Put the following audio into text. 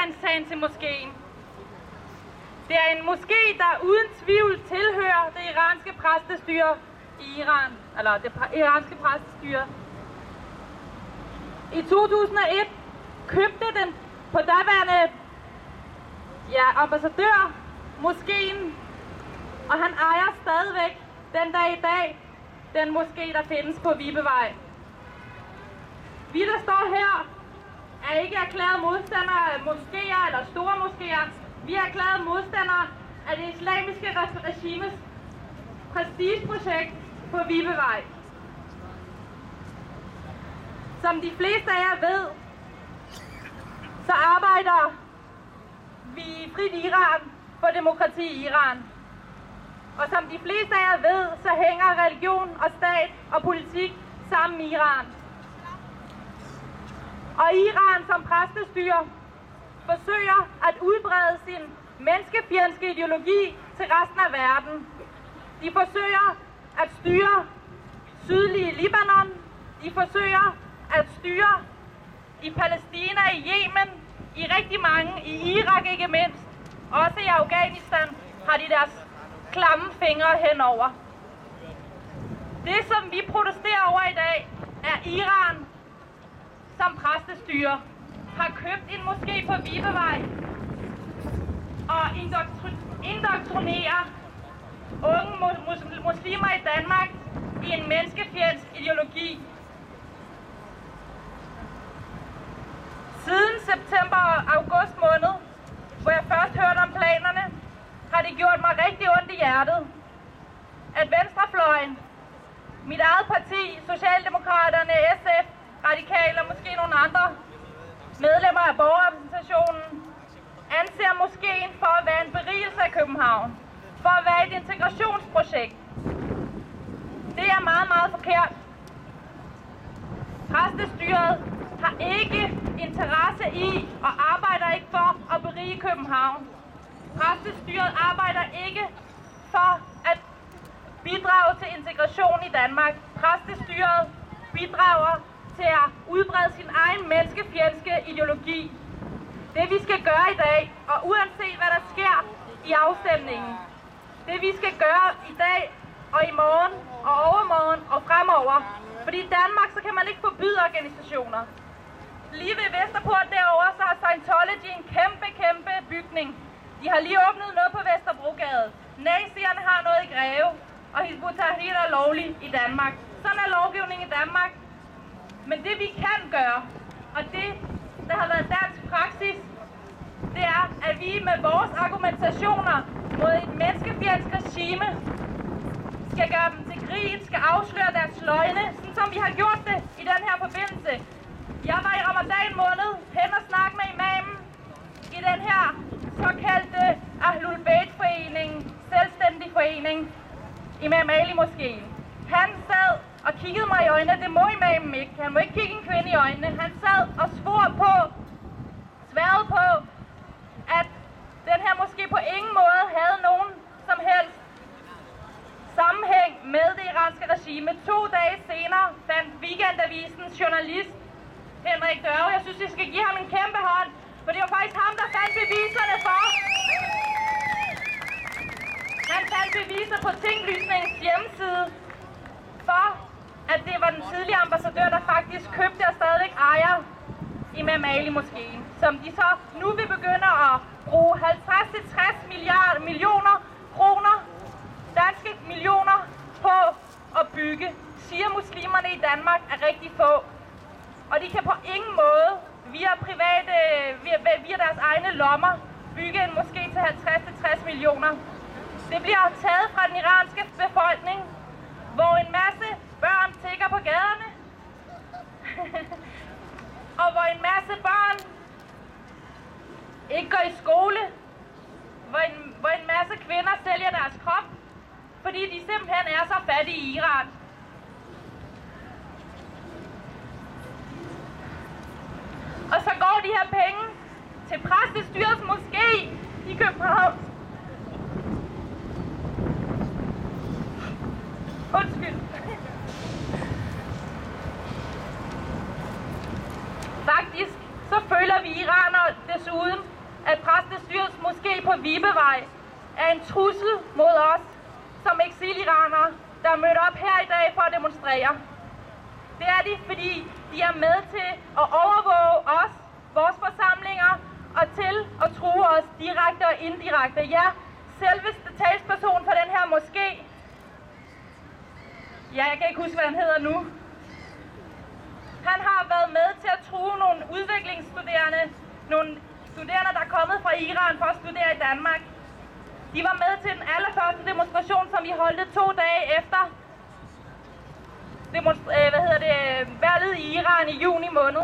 årsagssagen til moskeen. Det er en moské, der uden tvivl tilhører det iranske præstestyre i Iran, eller det iranske præstestyre. I 2001 købte den på daværende ambassadør moskeen, og han ejer stadigvæk den dag i dag den moské, der findes på Vibevej. Vi, der står her, er ikke erklæret modstandere af moskéer eller store moskéer. Vi er erklæret modstandere af det islamiske regimes prestigeprojekt på Vibevej. Som de fleste af jer ved, så arbejder vi i Frit Iran for demokrati i Iran. Og som de fleste af jer ved, så hænger religion og stat og politik sammen i Iran. Og Iran som præstestyre forsøger at udbrede sin menneskefjendske ideologi til resten af verden. De forsøger at styre sydlige Libanon. De forsøger at styre i Palæstina, i Yemen, i rigtig mange, i Irak ikke mindst. Også i Afghanistan har de deres klamme fingre henover. Det, som vi protesterer over i dag, er Iran som præstestyre har købt en moské på Vibevej og indoktrinerer unge muslimer i Danmark i en menneskefjendsk ideologi. Siden september og august måned, hvor jeg først hørte om planerne, har det gjort mig rigtig ondt i hjertet, at venstrefløjen, mit eget parti, Socialdemokraterne, SF, Radikale og måske nogle andre medlemmer af borgerrepræsentationen, anser moskeen for at være en berigelse af København, for at være et integrationsprojekt. Det er meget, meget forkert. Præstestyret har ikke interesse i og arbejder ikke for at berige København. Præstestyret arbejder ikke for at bidrage til integration i Danmark. Præstestyret bidrager til at udbrede sin egen menneskefjendske ideologi. Det vi skal gøre i dag, og uanset hvad der sker i afstemningen, det vi skal gøre i dag og i morgen og overmorgen og fremover, fordi i Danmark så kan man ikke forbyde organisationer. Lige ved Vesterport derovre, så har Scientology en kæmpe bygning. De har lige åbnet noget på Vesterbrogade. Nazierne har noget i Greve, og Hizb ut-Tahrir er lovlig i Danmark. Sådan er lovgivningen i Danmark. Men det vi kan gøre, og det der har været dansk praksis, det er, at vi med vores argumentationer mod et menneskefjendsk regime skal gøre dem til grin, skal afsløre deres løgne, sådan som vi har gjort det i den her forbindelse. Jeg var i Ramadan måned hen og snakke med imamen i den her såkaldte Ahlul Bayt-forening, selvstændig forening, Imam Ali Moskeen. Han sad og kiggede mig i øjnene. Det må imamen ikke. Han må ikke kigge en kvinde i øjnene. Han sad og sværede på, at den her moské på ingen måde havde nogen som helst sammenhæng med det iranske regime. 2 dage senere fandt Weekendavisens journalist Henrik Dørve. Jeg synes, vi skal give ham en kæmpe hånd, for det var faktisk ham, der fandt beviserne for. Han fandt beviser på Tinglysningens hjemmeside for, at det var den tidligere ambassadør, der faktisk købte og stadigvæk ejer Imam Ali Moskeen, som de så nu vil begynde at bruge 50-60 millioner kroner, danske millioner, på at bygge. Siger muslimerne i Danmark er rigtig få. Og de kan på ingen måde via deres egne lommer bygge en moské til 50-60 millioner. Det bliver taget fra den iranske befolkning, hvor en masse børn tigger på gaderne, og hvor en masse børn ikke går i skole, hvor en masse kvinder sælger deres krop, fordi de simpelthen er så fattige i Iran. Og så går de her penge til præstestyrets moské i København. Undskyld. Faktisk så føler vi iranere desuden, styrets moské på Vibevej er en trussel mod os som eksiliranere, der er mødt op her i dag for at demonstrere. Det er de, fordi de er med til at overvåge os, vores forsamlinger, og til at true os direkte og indirekte. Ja, selveste talsperson for den her moské. Ja, jeg kan ikke huske, hvad han hedder nu. Han har været med til at true nogle udviklingsstuderende, nogle studerende, der er kommet fra Iran for at studere i Danmark. De var med til den allerførste demonstration, som vi holdte 2 dage efter valget i Iran i juni måned.